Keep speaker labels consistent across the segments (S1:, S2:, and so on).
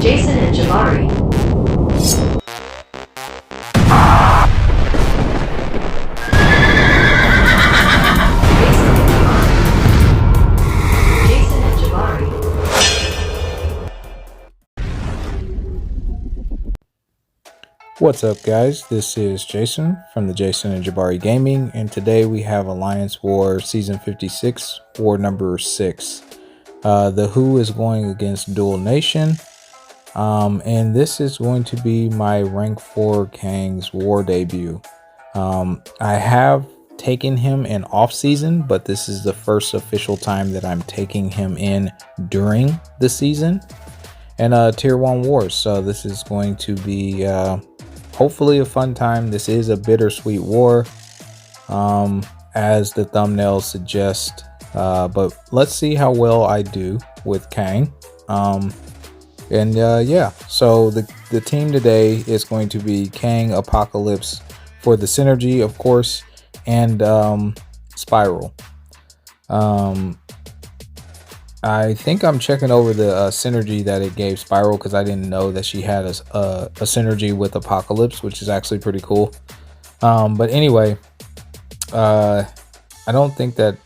S1: Jason and Jabari. Jason and Jabari.
S2: What's up, guys? This is Jason from the Jason and Jabari Gaming, and today we have Alliance War Season 56, War number 6. The Who is going against Dual Nation, and this is going to be my Rank 4 Kang's War debut. I have taken him in off-season, but this is the first official time that I'm taking him in during the season. And Tier 1 Wars, so this is going to be hopefully a fun time. This is a bittersweet war, as the thumbnail suggests, but let's see how well I do with Kang. Yeah, so the team today is going to be Kang, Apocalypse for the synergy, of course, and Spiral. I think I'm checking over the synergy that it gave Spiral, because I didn't know that she had a synergy with Apocalypse, which is actually pretty cool. But anyway, I don't think the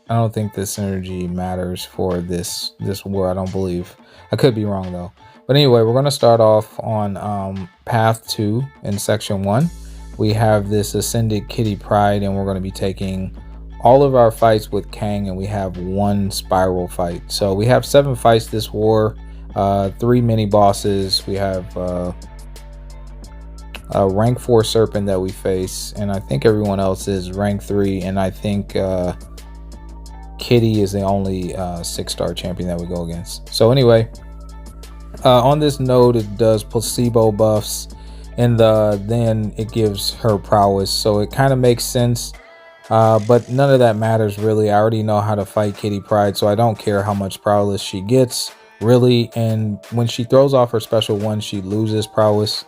S2: synergy matters for this war. I don't believe. I could be wrong though. But anyway, we're going to start off on Path 2 in Section 1. We have this Ascended Kitty Pryde, and we're going to be taking all of our fights with Kang, and we have one Spiral fight. So we have 7 fights this war, 3 mini bosses. We have a rank 4 Serpent that we face, and I think everyone else is rank 3, and I think Kitty is the only 6-star champion that we go against. So anyway, on this node it does placebo buffs, and then it gives her prowess, so it kind of makes sense. But none of that matters really. I already know how to fight Kitty Pryde, so I don't care how much prowess she gets really. And when she throws off her special one, she loses prowess.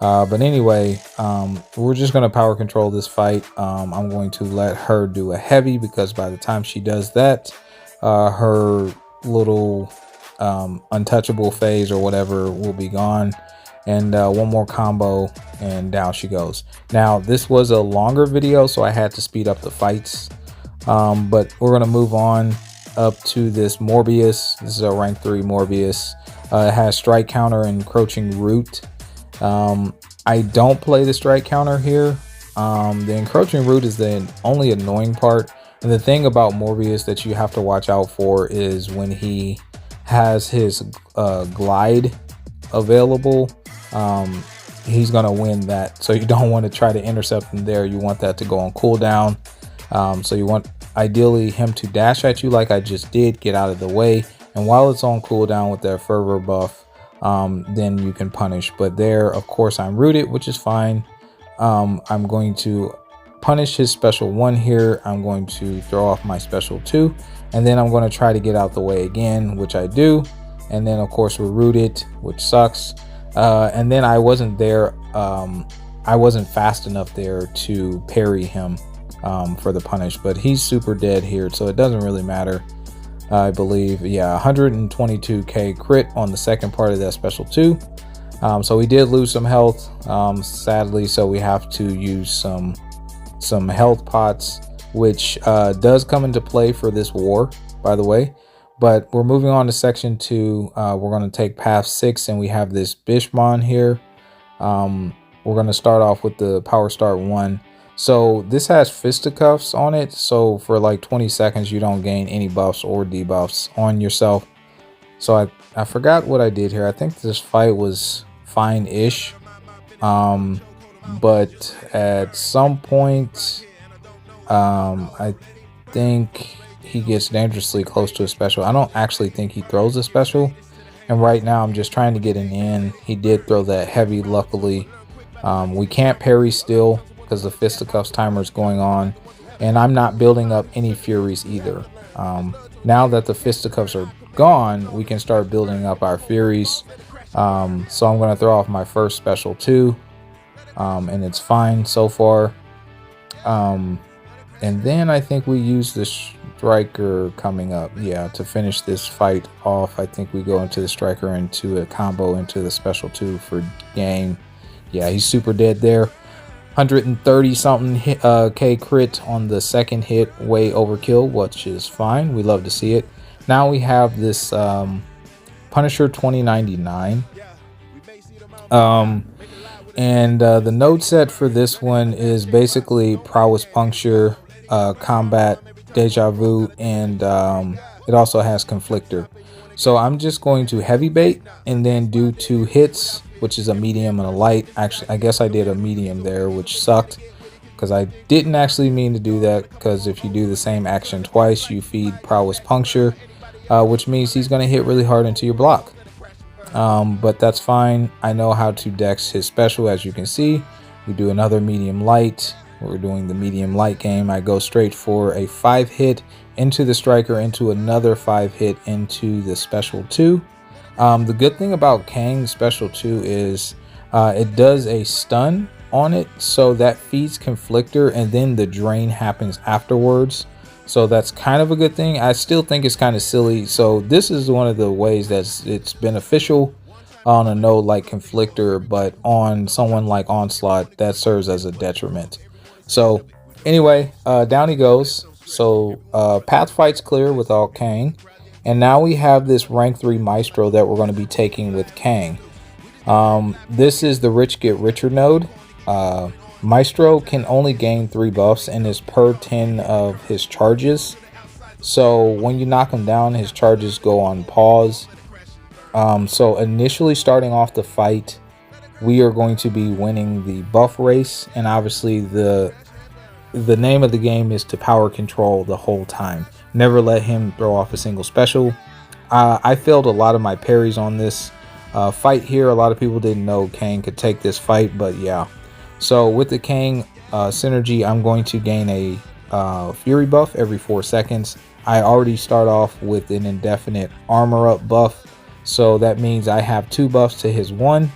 S2: But anyway, we're just going to power control this fight. I'm going to let her do a heavy, because by the time she does that, her little untouchable phase or whatever will be gone. And one more combo and down she goes. Now this was a longer video, so I had to speed up the fights, but we're gonna move on up to this Morbius. This is a rank 3 Morbius. It has strike counter and encroaching root. I don't play the strike counter here. The encroaching root is the only annoying part, and the thing about Morbius that you have to watch out for is when he has his glide available. He's gonna win that, so you don't want to try to intercept him there. You want that to go on cooldown. So you want ideally him to dash at you like I just did, get out of the way, and while it's on cooldown with that fervor buff, then you can punish. But there, of course, I'm rooted, which is fine. I'm going to punish his special 1 here. I'm going to throw off my special 2, and then I'm going to try to get out the way again, which I do. And then of course we're rooted, which sucks. And then I wasn't there. I wasn't fast enough there to parry him for the punish, but he's super dead here, so it doesn't really matter. I believe, yeah, 122k crit on the second part of that special 2. So we did lose some health, sadly, so we have to use some health pots, which does come into play for this war, by the way. But we're moving on to Section 2. We're going to take Path 6, and we have this Bishmon here. We're going to start off with the Power Start 1. So this has fisticuffs on it, so for like 20 seconds you don't gain any buffs or debuffs on yourself. So I forgot what I did here. I think this fight was fine-ish. But at some point, I think he gets dangerously close to a special. I don't actually think he throws a special, and right now I'm just trying to get an in. He did throw that heavy, luckily. We can't parry still because the fisticuffs timer is going on, and I'm not building up any furies either. Now that the fisticuffs are gone, we can start building up our furies. So I'm going to throw off my first special 2, and it's fine so far. And then I think we use the striker coming up. Yeah, to finish this fight off, I think we go into the striker into a combo into the special 2 for game. Yeah, he's super dead there. 130 something K crit on the second hit, way overkill, which is fine. We love to see it. Now we have this Punisher 2099. And the node set for this one is basically prowess puncture, combat, deja vu, and it also has conflictor. So I'm just going to heavy bait and then do 2 hits, which is a medium and a light. Actually, I guess I did a medium there, which sucked because I didn't actually mean to do that, because if you do the same action twice, you feed prowess puncture, which means he's going to hit really hard into your block. But that's fine. I know how to dex his special, as you can see. We do another medium light. We're doing the medium light game. I go straight for a 5 hit into the striker, into another 5 hit into the special 2. The good thing about Kang's special 2 is it does a stun on it, so that feeds conflictor, and then the drain happens afterwards. So that's kind of a good thing. I still think it's kind of silly. So this is one of the ways that it's beneficial on a node like conflictor, but on someone like Onslaught, that serves as a detriment. So anyway, down he goes. So path fight's clear with all Kang, and now we have this rank 3 Maestro that we're going to be taking with Kang. This is the rich get richer node. Maestro can only gain 3 buffs and is per 10 of his charges. So when you knock him down, his charges go on pause. So initially starting off the fight, we are going to be winning the buff race, and obviously the name of the game is to power control the whole time. Never let him throw off a single special. I failed a lot of my parries on this fight here. A lot of people didn't know Kang could take this fight, but yeah. So with the Kang synergy, I'm going to gain a fury buff every 4 seconds. I already start off with an indefinite armor up buff, so that means I have 2 buffs to his 1.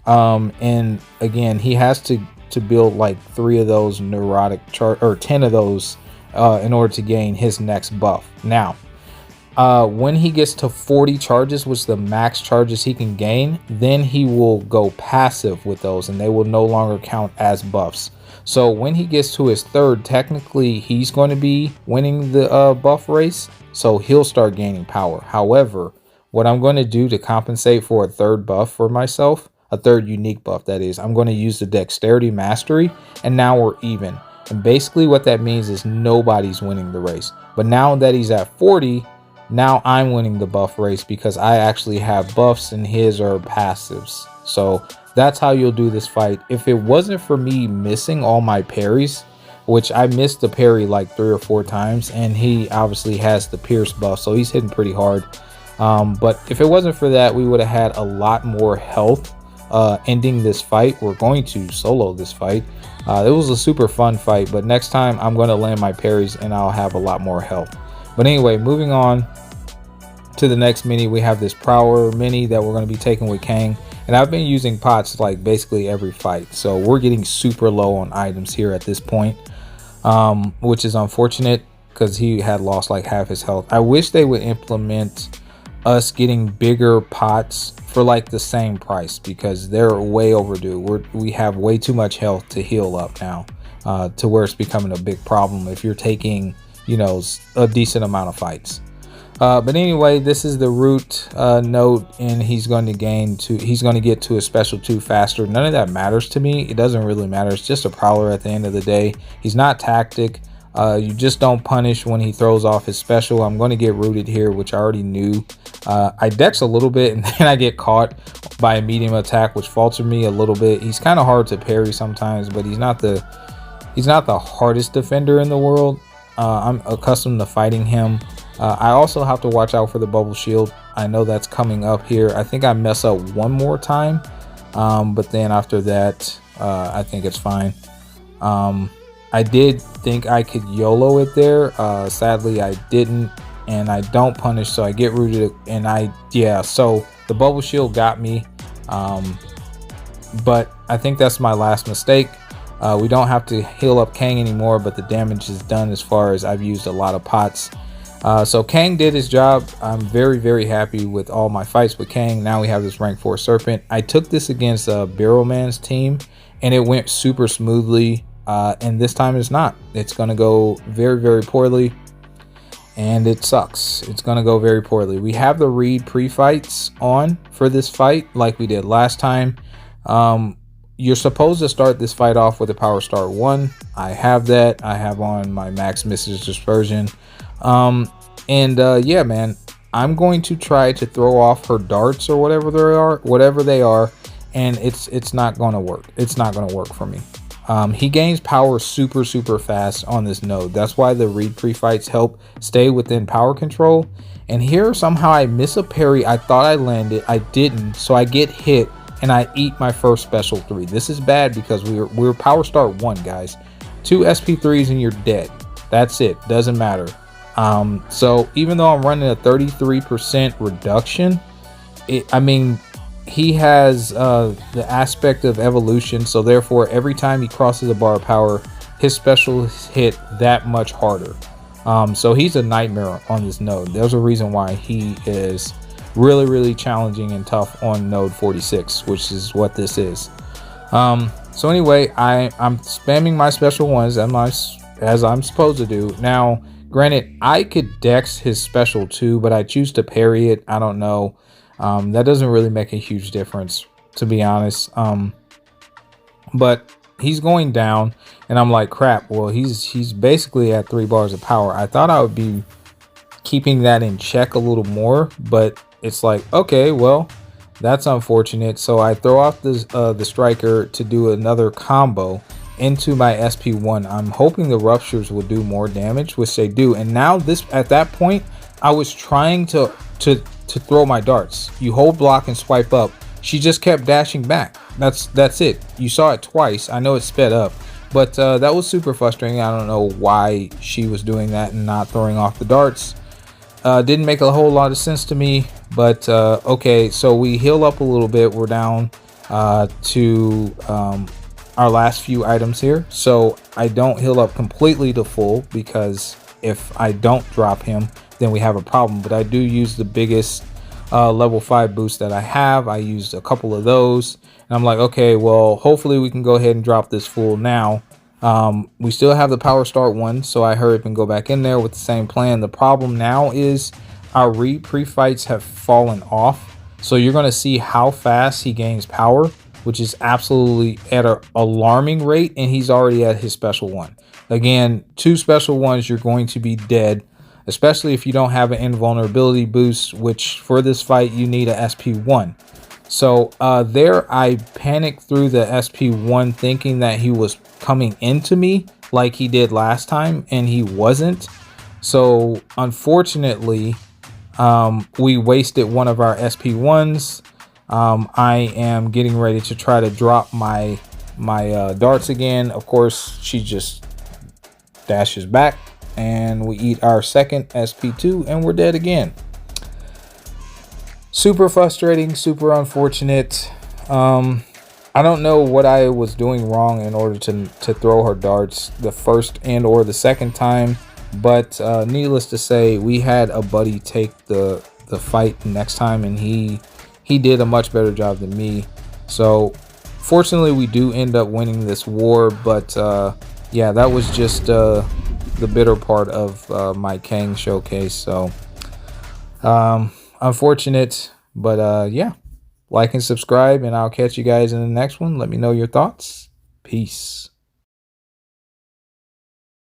S2: And again, he has to build like 3 of those neurotic or 10 of those in order to gain his next buff. Now, when he gets to 40 charges, which is the max charges he can gain, then he will go passive with those, and they will no longer count as buffs. So when he gets to his 3rd, technically he's going to be winning the buff race, so he'll start gaining power. However, what I'm going to do to compensate for a 3rd buff for myself, a 3rd unique buff that is, I'm going to use the dexterity mastery, and now we're even. And basically what that means is nobody's winning the race. But now that he's at 40, now I'm winning the buff race because I actually have buffs and his are passives. So that's how you'll do this fight. If it wasn't for me missing all my parries, which I missed the parry like 3 or 4 times, and he obviously has the pierce buff, so he's hitting pretty hard. But if it wasn't for that, we would have had a lot more health ending this fight. We're going to solo this fight. It was a super fun fight, but next time I'm going to land my parries and I'll have a lot more health. But anyway, moving on to the next mini, we have this Prowler mini that we're going to be taking with Kang. And I've been using pots like basically every fight. So we're getting super low on items here at this point, which is unfortunate because he had lost like half his health. I wish they would implement us getting bigger pots for like the same price, because they're way overdue. We have way too much health to heal up now, to where it's becoming a big problem if you're taking, you know, a decent amount of fights. But anyway, this is the root note, and he's going to get to a special 2 faster. None of that matters to me. It doesn't really matter. It's just a Prowler at the end of the day. He's not tactic. You just don't punish when he throws off his special. I'm going to get rooted here, which I already knew. I dex a little bit, and then I get caught by a medium attack, which faltered me a little bit. He's kind of hard to parry sometimes, but he's not the hardest defender in the world. I'm accustomed to fighting him. I also have to watch out for the bubble shield. I know that's coming up here. I think I mess up one more time, but then after that, I think it's fine. I did think I could YOLO it there. Sadly, I didn't, and I don't punish, so I get rooted, and so the bubble shield got me. But I think that's my last mistake. We don't have to heal up Kang anymore, but the damage is done as far as I've used a lot of pots. So Kang did his job. I'm very, very happy with all my fights with Kang. Now we have this rank 4 Serpent. I took this against Barrelman's team, and it went super smoothly. And this time it's not. It's going to go very, very poorly. And it sucks. It's going to go very poorly. We have the Reed pre-fights on for this fight like we did last time. You're supposed to start this fight off with a power start 1. I have that. I have on my max misses dispersion. Yeah, man, I'm going to try to throw off her darts or whatever they are, and it's not going to work. It's not going to work for me. He gains power super fast on this node. That's why the Reed pre-fights help stay within power control. And here somehow I miss a parry. I thought I landed, I didn't, so I get hit and I eat my first special 3. This is bad because we're power start 1, guys. 2 SP3s and you're dead. That's it. Doesn't matter. So even though I'm running a 33% reduction, I mean, he has the aspect of evolution, so therefore every time he crosses a bar of power, his specials hit that much harder. So he's a nightmare on this node. There's a reason why he is really challenging and tough on node 46, which is what this is. So anyway, I'm spamming my special ones as I'm supposed to do. Now granted, I could dex his special too, but I choose to parry it. I don't know. That doesn't really make a huge difference, to be honest. But he's going down and I'm like, crap, well, he's basically at 3 bars of power. I thought I would be keeping that in check a little more, but it's like, okay, well, that's unfortunate. So I throw off the striker to do another combo into my SP1. I'm hoping the ruptures will do more damage, which they do. And now at that point, I was trying to throw my darts. You hold block and swipe up. She just kept dashing back. That's it. You saw it twice. I know it sped up, but that was super frustrating. I don't know why she was doing that and not throwing off the darts. Didn't make a whole lot of sense to me, but okay, so we heal up a little bit. We're down to our last few items here, so I don't heal up completely to full, because if I don't drop him, then we have a problem. But I do use the biggest level 5 boost that I have. I used a couple of those, and I'm like, okay, well, hopefully we can go ahead and drop this full now. We still have the power start 1, so I hurry up and go back in there with the same plan. The problem now is our pre-fights have fallen off, so you're going to see how fast he gains power, which is absolutely at an alarming rate, and he's already at his special 1. Again, 2 special 1s, you're going to be dead, especially if you don't have an invulnerability boost, which for this fight you need a SP1. So there I panicked through the SP1 thinking that he was coming into me like he did last time, and he wasn't. So unfortunately, we wasted one of our SP1s. I am getting ready to try to drop my darts again. Of course, she just dashes back and we eat our second SP2 and we're dead again. Super frustrating, super unfortunate. I don't know what I was doing wrong in order to throw her darts the first and or the second time, but needless to say, we had a buddy take the fight next time, and he did a much better job than me. So fortunately we do end up winning this war, but yeah, that was just the bitter part of my Kang showcase. So unfortunate, but yeah, like and subscribe, and I'll catch you guys in the next one. Let me know your thoughts. Peace.